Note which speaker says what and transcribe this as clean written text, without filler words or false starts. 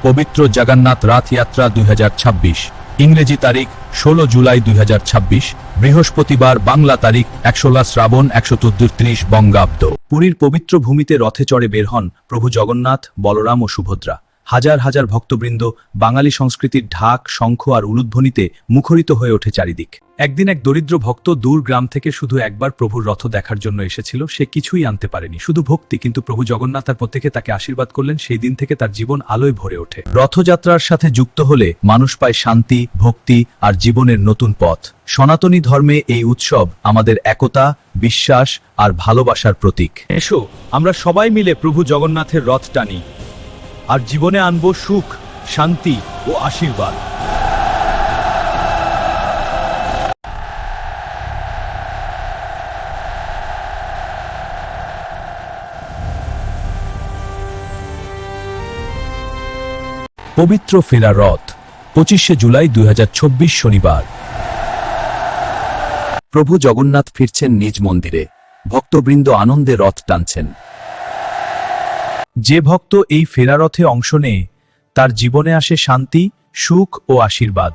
Speaker 1: পবিত্র জগন্নাথ রথযাত্রা 2026, ইংরেজি তারিখ 16 জুলাই 2026, বৃহস্পতিবার, বাংলা তারিখ 16 শ্রাবণ 133 বঙ্গাব্দ। পুরীর পবিত্র ভূমিতে রথে চড়ে বের হন প্রভু জগন্নাথ, বলরাম ও সুভদ্রা। হাজার হাজার ভক্তবৃন্দ, বাঙালি সংস্কৃতির ঢাক, শঙ্খ আর উলুধ্বনিতে মুখরিত হয়ে ওঠে চারিদিক। একদিন এক দরিদ্র ভক্ত দূর গ্রাম থেকে শুধু একবার প্রভুর রথ দেখার জন্য এসেছিল। সে কিছুই আনতে পারেনি, শুধু ভক্তি। কিন্তু প্রভু জগন্নাথ তার প্রত্যেকে তাকে আশীর্বাদ করলেন। সেই দিন থেকে তার জীবন আলোয় ভরে ওঠে। রথযাত্রার সাথে যুক্ত হলে মানুষ পায় শান্তি, ভক্তি আর জীবনের নতুন পথ। সনাতনী ধর্মে এই উৎসব আমাদের একতা, বিশ্বাস আর ভালোবাসার প্রতীক। এসো আমরা সবাই মিলে প্রভু জগন্নাথের রথ টানি আর জীবনে আনবো সুখ, শান্তি ও আশীর্বাদ। পবিত্র ফেরা রথ, 25 জুলাই 2026 শনিবার। প্রভু জগন্নাথ ফিরছেন নিজ মন্দিরে। ভক্তবৃন্দ আনন্দে রথ টানছেন। যে ভক্ত এই ফেরা রথে অংশ নেয় তার জীবনে আসে শান্তি, সুখ ও আশীর্বাদ।